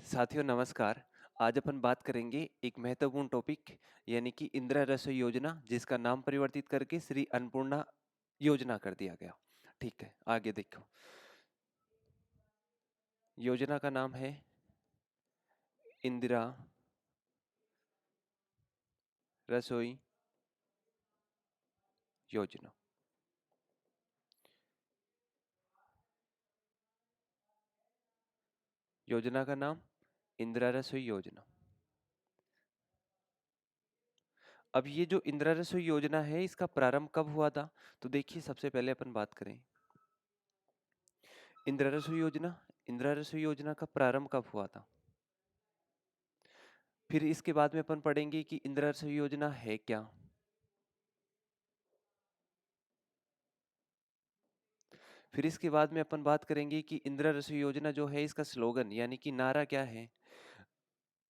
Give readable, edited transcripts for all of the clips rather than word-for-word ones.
साथियों नमस्कार। आज अपन बात करेंगे एक महत्वपूर्ण टॉपिक यानी कि इंदिरा रसोई योजना जिसका नाम परिवर्तित करके श्री अन्नपूर्णा योजना कर दिया गया। ठीक है, आगे देखो। योजना का नाम है इंदिरा रसोई योजना। योजना का नाम इंदिरा रसोई योजना। अब ये जो इंदिरा रसोई योजना है इसका प्रारंभ कब हुआ था? तो देखिए, सबसे पहले अपन बात करें इंदिरा रसोई योजना। इंदिरा रसोई योजना का प्रारंभ कब हुआ था? फिर इसके बाद में अपन पढ़ेंगे कि इंदिरा रसोई योजना है क्या। फिर इसके बाद में अपन बात करेंगे कि इंदिरा रसोई योजना जो है इसका स्लोगन यानी कि नारा क्या है,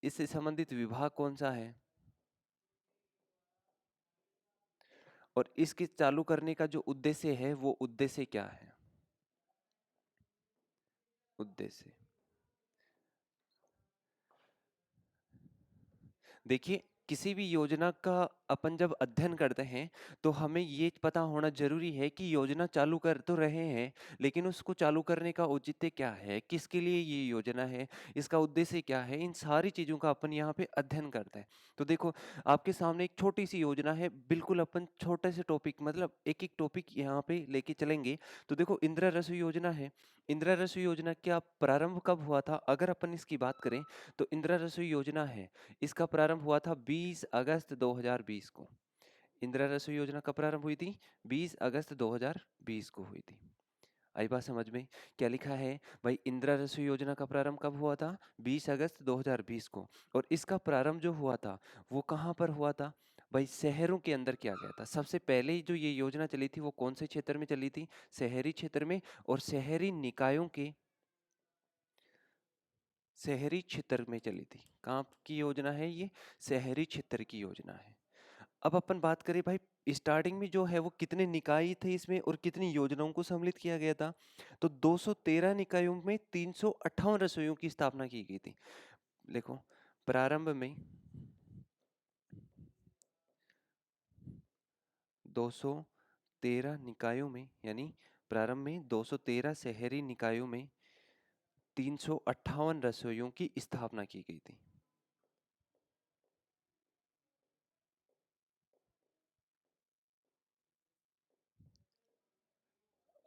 इससे संबंधित विभाग कौन सा है और इसके चालू करने का जो उद्देश्य है वो उद्देश्य क्या है। उद्देश्य देखिए, किसी भी योजना का अपन जब अध्ययन करते हैं तो हमें ये पता होना जरूरी है कि योजना चालू कर तो रहे हैं, लेकिन उसको चालू करने का औचित्य क्या है, किसके लिए ये योजना है, इसका उद्देश्य क्या है, इन सारी चीजों का अपन यहाँ पे अध्ययन करते हैं। तो देखो, आपके सामने एक छोटी सी योजना है, बिल्कुल अपन छोटे से टॉपिक मतलब एक एक टॉपिक यहाँ पे लेके चलेंगे। तो देखो, इंदिरा रसोई योजना है। इंदिरा रसोई योजना का प्रारंभ कब हुआ था अगर अपन इसकी बात करें, तो इंदिरा रसोई योजना है इसका प्रारंभ हुआ था 20 अगस्त 2020 को। इंदिरा रसोई योजना कब प्रारंभ हुई थी? 20 अगस्त 2020 को हुई थी। आई बात समझ में? क्या लिखा है भाई, इंदिरा रसोई योजना का प्रारंभ कब हुआ था? 20 अगस्त 2020 को। और इसका प्रारंभ जो हुआ था वो कहाँ पर हुआ था भाई? शहरों के अंदर किया गया था। सबसे पहले जो ये योजना चली थी वो कौन से क्षेत्र में चली थी? शहरी क्षेत्र में। और शहरी निकायों के शहरी क्षेत्र में चली थी। कहाँ की योजना है ये? शहरी क्षेत्र की योजना है। अब अपन बात करें भाई, स्टार्टिंग में जो है वो कितने निकाय थे इसमें और कितनी योजनाओं को सम्मिलित किया गया था? तो 213 निकायों में 358 रसोइयों की स्थापना की गई थी। देखो, प्रारंभ में 213 निकायों में यानी प्रारंभ में 213 शहरी निकायों में 358 रसोइयों की स्थापना की गई थी।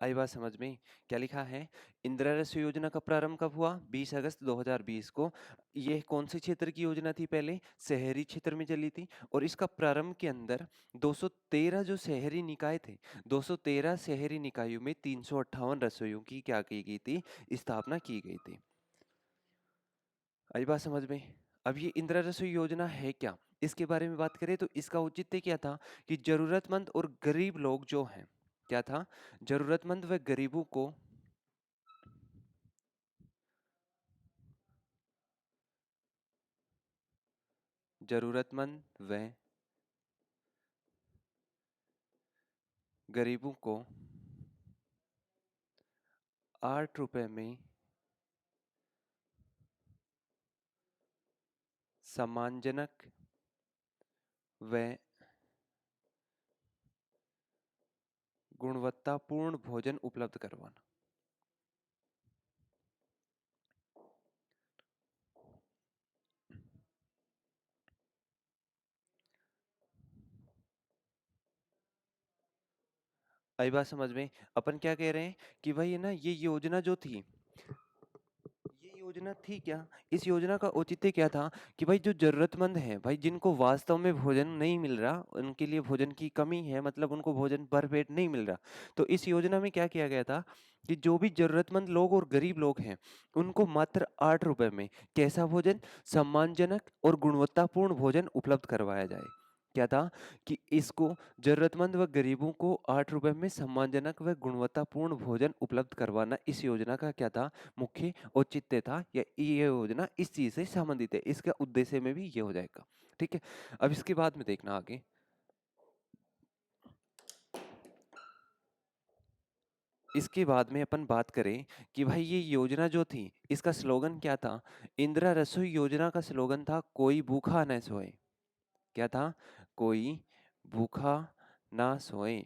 आई बात समझ में? क्या लिखा है? इंदिरा रसोई योजना का प्रारंभ कब हुआ? 20 अगस्त 2020 को। यह कौन से क्षेत्र की योजना थी? पहले शहरी क्षेत्र में चली थी। और इसका प्रारंभ के अंदर 213 जो शहरी निकाय थे, 213 शहरी निकायों में 358 रसोइयों की क्या की गई थी? स्थापना की गई थी। आई बात समझ में? अब ये इंदिरा रसोई योजना है क्या, इसके बारे में बात करें तो इसका औचित्य क्या था कि जरूरतमंद और गरीब लोग जो हैं, क्या था? जरूरतमंद व गरीबों को जरूरतमंद व गरीबों को 8 रुपए में सम्मानजनक व गुणवत्तापूर्ण भोजन उपलब्ध करवाना। आई बात समझ में? अपन क्या कह रहे हैं कि भाई, है ना, ये योजना जो थी, ये योजना थी क्या? इस योजना का औचित्य क्या था कि भाई जो जरूरतमंद है भाई, जिनको वास्तव में भोजन नहीं मिल रहा, उनके लिए भोजन की कमी है, मतलब उनको भोजन भरपेट नहीं मिल रहा। तो इस योजना में क्या किया गया था कि जो भी जरूरतमंद लोग और गरीब लोग हैं उनको मात्र 8 रुपए में कैसा भोजन? सम्मानजनक और गुणवत्तापूर्ण भोजन उपलब्ध करवाया जाए। क्या था कि इसको जरूरतमंद व गरीबों को 8 रुपए में सम्मानजनक व गुणवत्तापूर्ण भोजन उपलब्ध करवाना इस योजना का क्या था? मुख्य औचित्य था, या ये योजना इस चीज से संबंधित है, इसका उद्देश्य में भी ये हो जाएगा। ठीक है, अब इसके बाद में देखना आगे। इसके बाद में अपन बात करें कि भाई ये योजना जो थी, इसका स्लोगन क्या था? इंदिरा रसोई योजना का स्लोगन था, कोई भूखा न सोए। क्या था? कोई भूखा ना सोए।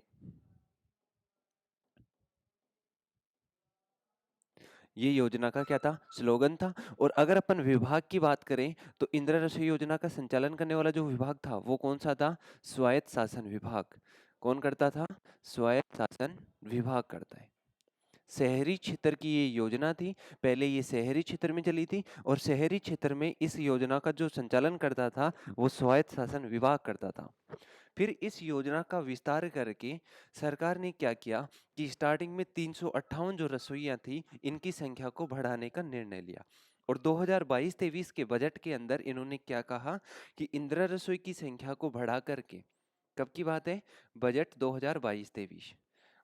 ये योजना का क्या था? स्लोगन था। और अगर अपन विभाग की बात करें तो इंदिरा रसोई योजना का संचालन करने वाला जो विभाग था वो कौन सा था? स्वायत्त शासन विभाग। कौन करता था? स्वायत्त शासन विभाग करता है। शहरी क्षेत्र की ये योजना थी। पहले ये शहरी क्षेत्र में चली थी और शहरी क्षेत्र में इस योजना का जो संचालन करता था वो स्वायत्त शासन विभाग करता था। फिर इस योजना का विस्तार करके सरकार ने क्या किया कि स्टार्टिंग में 358 जो रसोइयां थी इनकी संख्या को बढ़ाने का निर्णय लिया। और 2022-23 के बजट के अंदर इन्होंने क्या कहा कि इंदिरा रसोई की संख्या को बढ़ा करके, कब की बात है? बजट 2022-23।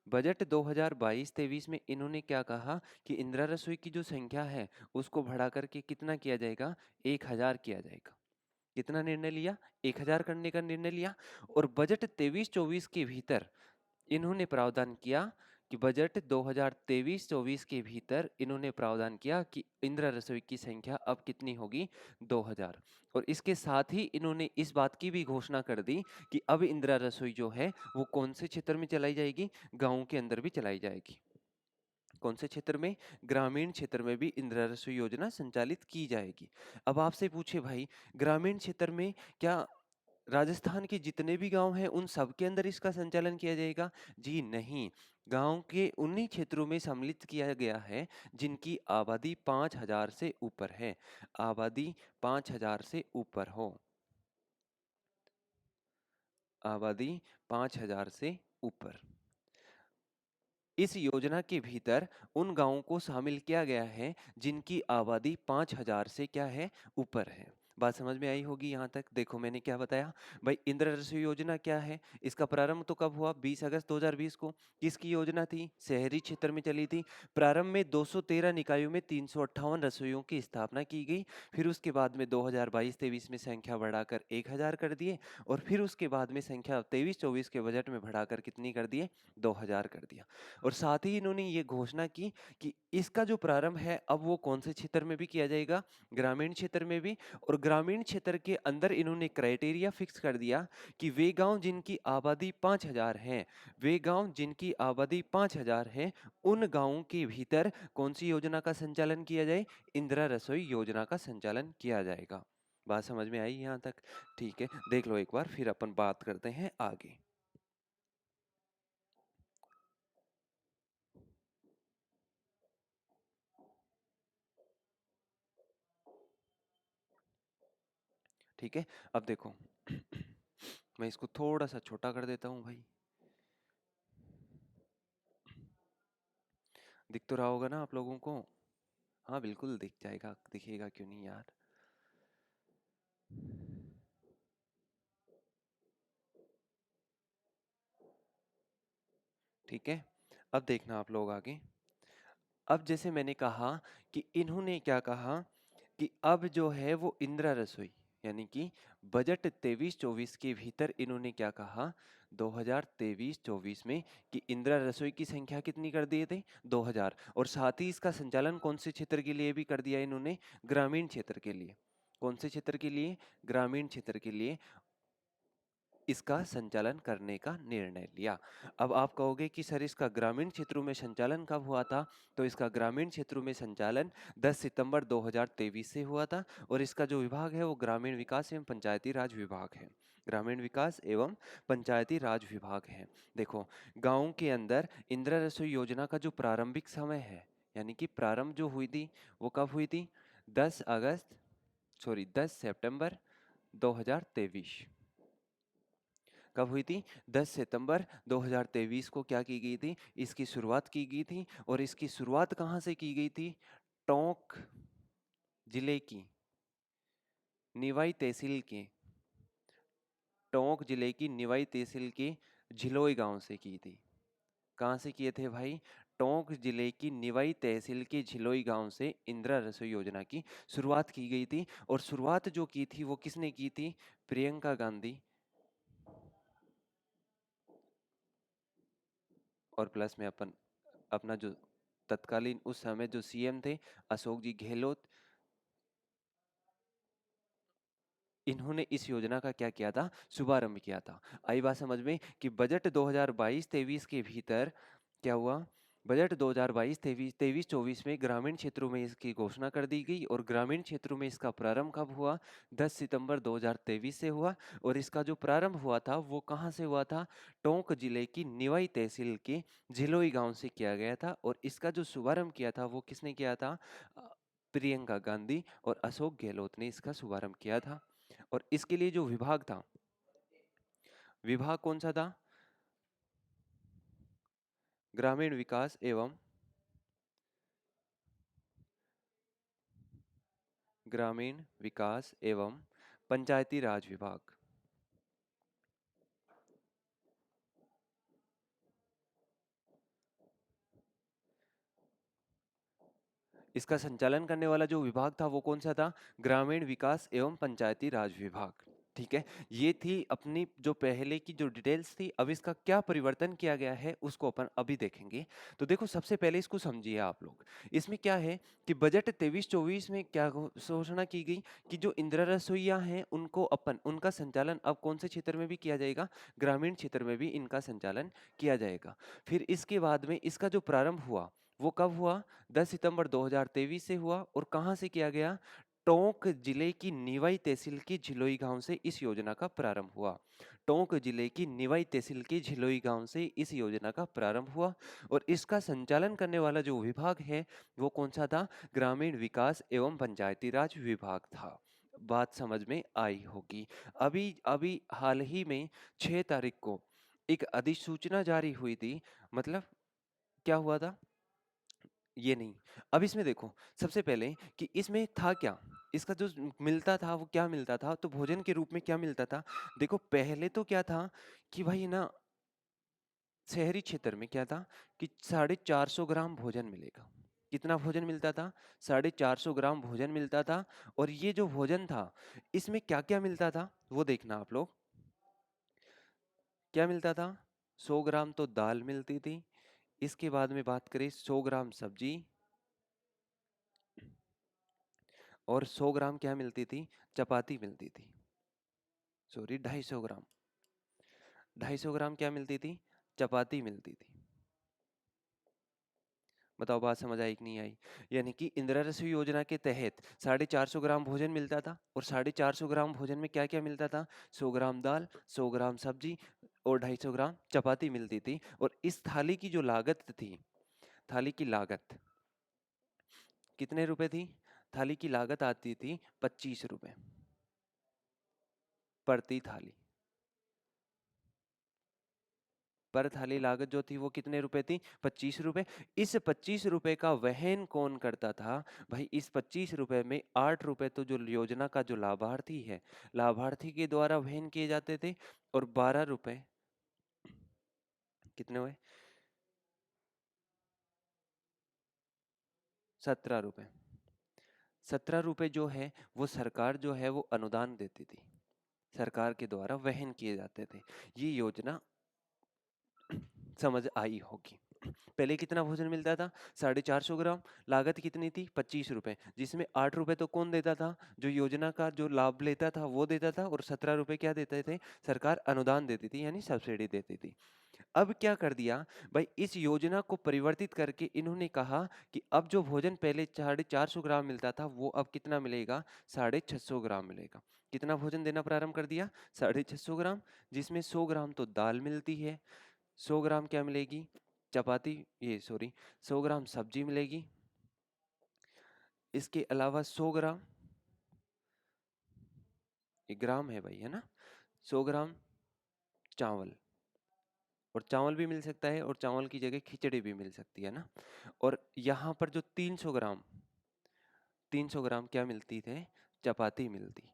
बजट 2022-23 में इन्होंने क्या कहा कि इंदिरा रसोई की जो संख्या है उसको बढ़ा करके कितना किया जाएगा? 1000 किया जाएगा। कितना निर्णय लिया? 1000 करने का निर्णय लिया। और बजट 23-24 के भीतर इन्होंने प्रावधान किया कि बजट 2023-24 के भीतर इन्होंने प्रावधान किया कि इंदिरा रसोई की संख्या अब कितनी होगी? 2000। और इसके साथ ही इन्होंने इस बात की भी घोषणा कर दी कि अब इंदिरा रसोई जो है वो कौन से क्षेत्र में चलाई जाएगी? गाँव के अंदर भी चलाई जाएगी। कौन से क्षेत्र में? ग्रामीण क्षेत्र में भी इंदिरा रसोई योजना संचालित की जाएगी। अब आपसे पूछे भाई, ग्रामीण क्षेत्र में क्या राजस्थान के जितने भी गांव हैं उन सब के अंदर इसका संचालन किया जाएगा? जी नहीं। गांव के उन्हीं क्षेत्रों में सम्मिलित किया गया है जिनकी आबादी 5000 से ऊपर है। आबादी 5000 से ऊपर हो। आबादी 5000 से ऊपर। इस योजना के भीतर उन गांवों को शामिल किया गया है जिनकी आबादी 5000 से क्या है? ऊपर है। बात समझ में आई होगी यहाँ तक। देखो मैंने क्या बताया भाई, इंदिरा रसोई योजना क्या है? इसका प्रारंभ तो कब हुआ? 20 अगस्त 2020 को। किसकी योजना थी? शहरी क्षेत्र में चली थी। प्रारंभ में 213 निकायों में 358 रसोइयों की स्थापना की गई। फिर उसके बाद में 2022-23 में संख्या बढ़ाकर 1000 कर दिए। और फिर उसके बाद में संख्या 23-24 के बजट में बढ़ाकर कितनी कर दिए? 2000 कर दिया। और साथ ही इन्होंने ये घोषणा की कि इसका जो प्रारंभ है अब वो कौन से क्षेत्र में भी किया जाएगा? ग्रामीण क्षेत्र में भी। और ग्रामीण क्षेत्र के अंदर इन्होंने क्राइटेरिया फिक्स कर दिया कि वे गांव जिनकी आबादी 5000 है, वे गांव जिनकी आबादी 5000 है, उन गांवों के भीतर कौन सी योजना का संचालन किया जाए? इंदिरा रसोई योजना का संचालन किया जाएगा। बात समझ में आई यहाँ तक? ठीक है, देख लो एक बार, फिर अपन बात करते हैं आगे। ठीक है, अब देखो मैं इसको थोड़ा सा छोटा कर देता हूँ भाई। दिख तो रहा होगा ना आप लोगों को? हाँ बिल्कुल दिख जाएगा, दिखेगा क्यों नहीं यार। ठीक है, अब देखना आप लोग आगे। अब जैसे मैंने कहा कि इन्होंने क्या कहा कि अब जो है वो इंदिरा रसोई, यानी कि बजट 23-24 के भीतर इन्होंने क्या कहा 2023-24 में कि इंदिरा रसोई की संख्या कितनी कर दिए थे? 2000। और साथ ही इसका संचालन कौन से क्षेत्र के लिए भी कर दिया इन्होंने? ग्रामीण क्षेत्र के लिए। कौन से क्षेत्र के लिए? ग्रामीण क्षेत्र के लिए इसका संचालन करने का निर्णय लिया। अब आप कहोगे कि सर इसका ग्रामीण क्षेत्रों में संचालन कब हुआ था? तो इसका ग्रामीण क्षेत्रों में संचालन 10 सितंबर 2023 से हुआ था। और इसका जो विभाग है वो ग्रामीण विकास एवं पंचायती राज विभाग है। ग्रामीण विकास एवं पंचायती राज विभाग है। देखो, गाँव के अंदर इंदिरा रसोई योजना का जो प्रारंभिक समय है, यानी कि प्रारंभ जो हुई थी वो कब हुई थी? 10 सितंबर 2023। कब हुई थी? 10 सितंबर 2023 को क्या की गई थी? इसकी शुरुआत की गई थी। और इसकी शुरुआत कहाँ से की गई थी? टोंक जिले की निवाई तहसील के, टोंक जिले की निवाई तहसील के झिलोई गांव से की थी। कहाँ से किए थे भाई? टोंक जिले की निवाई तहसील के झिलोई गांव से इंदिरा रसोई योजना की शुरुआत की गई थी। और शुरुआत जो की थी वो किसने की थी? प्रियंका गांधी और प्लस में अपन अपना जो तत्कालीन उस समय जो सीएम थे अशोक जी गहलोत, इन्होंने इस योजना का क्या किया था, शुभारंभ किया था। आई बात समझ में कि बजट 2022-23 के भीतर क्या हुआ, बजट 2022-23 में ग्रामीण क्षेत्रों में इसकी घोषणा कर दी गई और ग्रामीण क्षेत्रों में इसका प्रारंभ कब हुआ, 10 सितंबर 2023 से हुआ। और इसका जो प्रारंभ हुआ था वो कहाँ से हुआ था, टोंक जिले की निवाई तहसील के झिलोई गांव से किया गया था। और इसका जो शुभारंभ किया था वो किसने किया था, प्रियंका गांधी और अशोक गहलोत ने इसका शुभारंभ किया था। और इसके लिए जो विभाग था, विभाग कौन सा था, ग्रामीण विकास एवं ग्रामीण विकास एवं पंचायती राज विभाग। इसका संचालन करने वाला जो विभाग था वो कौन सा था, ग्रामीण विकास एवं पंचायती राज विभाग। ठीक है, ये थी अपनी जो पहले की जो डिटेल्स थी। अब इसका क्या परिवर्तन किया गया है उसको अपन अभी देखेंगे। तो देखो सबसे पहले इसको समझिए आप लोग। इसमें क्या है कि बजट 23-24 में क्या घोषणा की गई कि जो इंदिरा रसोइयां हैं उनको अपन उनका संचालन अब कौन से क्षेत्र में भी किया जाएगा, ग्रामीण क्षेत्र में भी इनका संचालन किया जाएगा। फिर इसके बाद में इसका जो प्रारंभ हुआ वो कब हुआ, 10 सितंबर 2023 से हुआ। और कहां से किया गया, टोंक जिले की निवाई तहसील के झिलोई गांव से इस योजना का प्रारंभ हुआ। टोंक जिले की निवाई तहसील के झिलोई गांव से इस योजना का प्रारंभ हुआ। और इसका संचालन करने वाला जो विभाग है वो कौन सा था, ग्रामीण विकास एवं पंचायती राज विभाग था। बात समझ में आई होगी। अभी अभी हाल ही में 6 तारीख को एक अधिसूचना जारी हुई थी। मतलब क्या हुआ था, ये नहीं। अब इसमें देखो सबसे पहले कि इसमें था क्या, इसका जो मिलता था वो क्या मिलता था, तो भोजन के रूप में क्या मिलता था। देखो पहले तो क्या था कि भाई ना, शहरी क्षेत्र में क्या था कि 450 ग्राम भोजन मिलेगा। कितना भोजन मिलता था, 450 ग्राम भोजन मिलता था। और ये जो भोजन था इसमें क्या क्या मिलता था वो देखना आप लोग। क्या मिलता था, 100 ग्राम तो दाल मिलती थी। इसके बाद में बात करें 100 ग्राम सब्जी, और 100 ग्राम क्या मिलती थी, चपाती मिलती थी। सॉरी, 250 ग्राम, 250 ग्राम क्या मिलती थी, चपाती मिलती थी। बताओ बात समझ आई कि नहीं आई। यानी कि इंदिरा रसोई योजना के तहत 450 ग्राम भोजन मिलता था। और 450 ग्राम भोजन में क्या क्या मिलता था, 100 ग्राम दाल, 100 ग्राम सब्जी और 250 ग्राम चपाती मिलती थी। और इस थाली की जो लागत थी, थाली की लागत कितने रुपए थी, थाली की लागत आती थी 25 रुपए प्रति थाली। पर थाली लागत जो थी वो कितने रुपए थी, 25 रुपए। इस 25 रुपए का वहन कौन करता था, भाई इस 25 रुपए में 8 रुपए तो जो योजना का जो लाभार्थी है, लाभार्थी के द्वारा वहन किए जाते थे। और 12 रुपए कितने हुए, 17 रुपए। 17 रुपए जो है वो सरकार जो है वो अनुदान देती थी, सरकार के द्वारा वहन किए जाते थे। ये योजना समझ आई होगी। पहले कितना भोजन मिलता था, 450 ग्राम, लागत कितनी थी, 25 रुपए, जिसमें 8 रुपए तो कौन देता था, जो योजना का जो लाभ लेता था वो देता था। और 17 रुपए क्या देते थे, सरकार अनुदान देती थी यानी सब्सिडी देती थी। अब क्या कर दिया भाई, इस योजना को परिवर्तित करके इन्होंने कहा कि अब जो भोजन पहले 450 ग्राम मिलता था वो अब कितना मिलेगा, 650 ग्राम मिलेगा। कितना भोजन देना प्रारंभ कर दिया, 650 ग्राम, जिसमें 100 ग्राम तो दाल मिलती है, 100 ग्राम क्या मिलेगी, चपाती, ये सॉरी, 100 ग्राम सब्जी मिलेगी। इसके अलावा 100 ग्राम, ये ग्राम है भाई, है ना, 100 ग्राम चावल, और चावल भी मिल सकता है और चावल की जगह खिचड़ी भी मिल सकती है ना। और यहाँ पर जो 300 ग्राम, 300 ग्राम क्या मिलती थे, चपाती मिलती।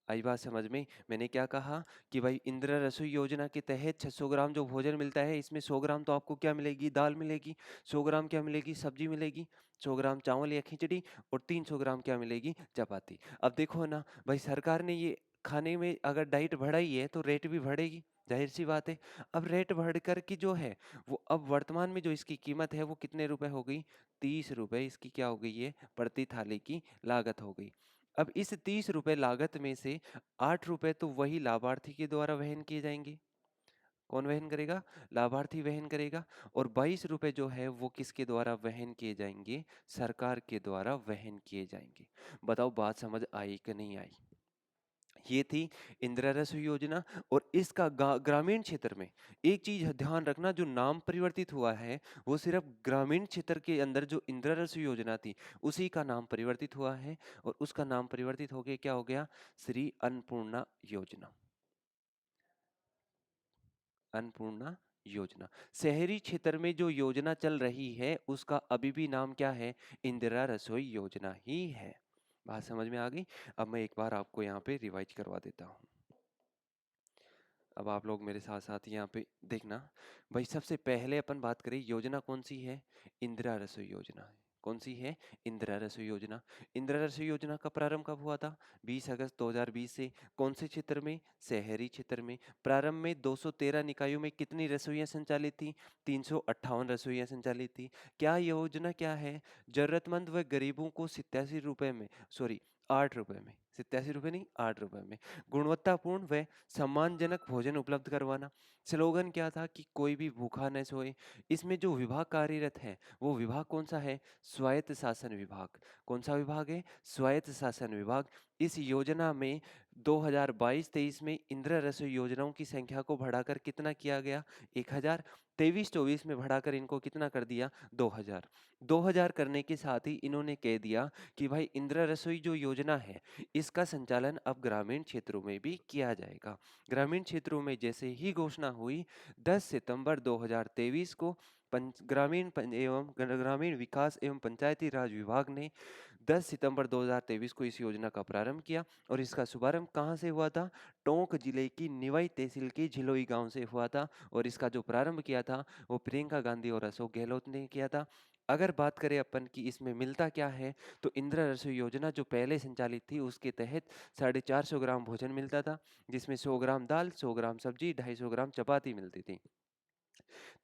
आई बात समझ में, मैंने क्या कहा कि भाई इंदिरा रसोई योजना के तहत 600 ग्राम जो भोजन मिलता है इसमें 100 ग्राम तो आपको क्या मिलेगी, दाल मिलेगी, 100 ग्राम क्या मिलेगी, सब्जी मिलेगी, 100 ग्राम चावल या खिचड़ी, और 300 ग्राम क्या मिलेगी, चपाती। अब देखो ना भाई, सरकार ने ये खाने में अगर डाइट बढ़ाई है तो रेट भी बढ़ेगी। ज़ाहिर-सी बात है। अब रेट बढ़कर की जो है, वो अब वर्तमान में जो इसकी कीमत है वो कितने रुपए हो गई? ₹30 इसकी क्या हो गई है? प्रति थाली की लागत हो गई। अब इस ₹30 लागत में से ₹8 तो वही लाभार्थी के द्वारा वहन किए जाएँगे। कौन वहन करेगा? लाभार्थी वहन करेगा। और ₹22 जो है वो किसके द्वारा वहन किए जाएँगे? सरकार के द्वारा वहन किए जाएँगे। बताओ बात समझ आई कि नहीं आई? ये थी इंदिरा रसोई योजना। और इसका ग्रामीण क्षेत्र में एक चीज ध्यान रखना, जो नाम परिवर्तित हुआ है वो सिर्फ ग्रामीण क्षेत्र के अंदर जो इंदिरा रसोई योजना थी उसी का नाम परिवर्तित हुआ है। और उसका नाम परिवर्तित हो गया, क्या हो गया? श्री अन्नपूर्णा योजना। अन्नपूर्णा योजना। शहरी क्षेत्र में जो योजना चल रही है उसका अभी भी नाम क्या है? इंदिरा रसोई योजना ही है। बात समझ में आ गई? अब मैं एक बार आपको यहाँ पे रिवाइज करवा देता हूँ। अब आप लोग मेरे साथ साथ यहाँ पे देखना। भाई सबसे पहले अपन बात करें, योजना कौन सी है? इंदिरा रसोई योजना है। कौन सी है? इंदिरा रसोई योजना। इंदिरा रसोई योजना का प्रारंभ कब हुआ था? 20 अगस्त 2020 से। कौन से क्षेत्र में? शहरी क्षेत्र में। प्रारंभ में 213 निकायों में कितनी रसोइयाँ संचालित थी? 358 रसोइयाँ संचालित थी। क्या योजना क्या है? जरूरतमंद व गरीबों को 87 रुपए में, सॉरी 8 रुपए में, 87 रुपए नहीं 8 रुपए में गुणवत्तापूर्ण व सम्मानजनक भोजन उपलब्ध करवाना। स्लोगन क्या था? कि कोई भी भूखा न सोए। इसमें जो विभाग कार्यरत है वो विभाग कौन सा है? स्वायत्त शासन विभाग। कौन सा विभाग है? स्वायत्त शासन विभाग। इस योजना में 2022-23 में इंदिरा रसोई योजनाओं की संख्या को बढ़ाकर कितना किया गया? 1000। 23-24 में बढ़ाकर इनको कितना कर दिया? 2000। 2000 करने के साथ ही इन्होंने कह दिया कि भाई इंदिरा रसोई जो योजना है इसका संचालन अब ग्रामीण क्षेत्रों में भी किया जाएगा। ग्रामीण क्षेत्रों में जैसे ही घोषणा हुई, 10 सितंबर 2023 को ग्रामीण विकास एवं पंचायती राज विभाग ने 10 सितंबर 2023 को इस योजना का प्रारंभ किया। और इसका शुभारंभ कहाँ से हुआ था? टोंक जिले की निवाई तहसील के झिलोई गांव से हुआ था। और इसका जो प्रारंभ किया था वो प्रियंका गांधी और अशोक गहलोत ने किया था। अगर बात करें अपन की इसमें मिलता क्या है, तो इंदिरा रसोई योजना जो पहले संचालित थी उसके तहत 450 ग्राम भोजन मिलता था, जिसमें 100 ग्राम दाल, 100 ग्राम सब्जी, 250 ग्राम चपाती मिलती थी।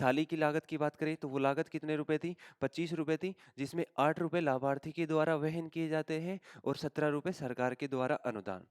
थाली की लागत की बात करें तो वो लागत कितने रुपए थी? 25 रुपए थी, जिसमें 8 रुपए लाभार्थी के द्वारा वहन किए जाते हैं और 17 रुपए सरकार के द्वारा अनुदान।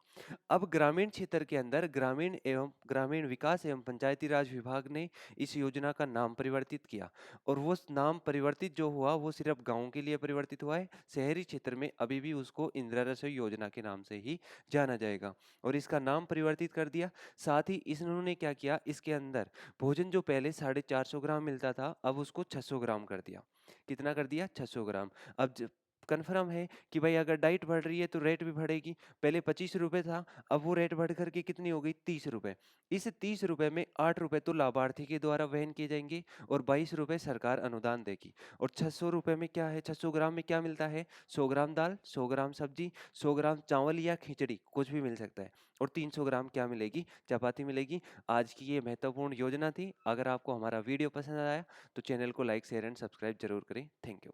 अब ग्रामीण क्षेत्र के अंदर ग्रामीण विकास एवं पंचायती राज विभाग ने इस योजना का नाम परिवर्तित किया। और वो नाम परिवर्तित जो हुआ वो सिर्फ गाँव के लिए परिवर्तित हुआ है। शहरी क्षेत्र में अभी भी उसको इंदिरा रसोई योजना के नाम से ही जाना जाएगा। और इसका नाम परिवर्तित कर दिया। साथ ही इन्होंने क्या किया, इसके अंदर भोजन जो पहले 450 ग्राम मिलता था अब उसको 600 ग्राम कर दिया। कितना कर दिया? 600 ग्राम। अब कन्फर्म है कि भाई अगर डाइट बढ़ रही है तो रेट भी बढ़ेगी। पहले 25 रुपए था, अब वो रेट बढ़ करके कितनी हो गई? 30 रुपए। इस 30 रुपए में 8 रुपए तो लाभार्थी के द्वारा वहन किए जाएंगे और 22 रुपए सरकार अनुदान देगी। और 600 रुपए में क्या है? 600 ग्राम में क्या मिलता है? 100 ग्राम दाल, 100 ग्राम सब्जी, 100 ग्राम चावल या खिचड़ी कुछ भी मिल सकता है। और 300 ग्राम क्या मिलेगी? चपाती मिलेगी। आज की ये महत्वपूर्ण योजना थी। अगर आपको हमारा वीडियो पसंद आया तो चैनल को लाइक शेयर एंड सब्सक्राइब जरूर करें। Thank you.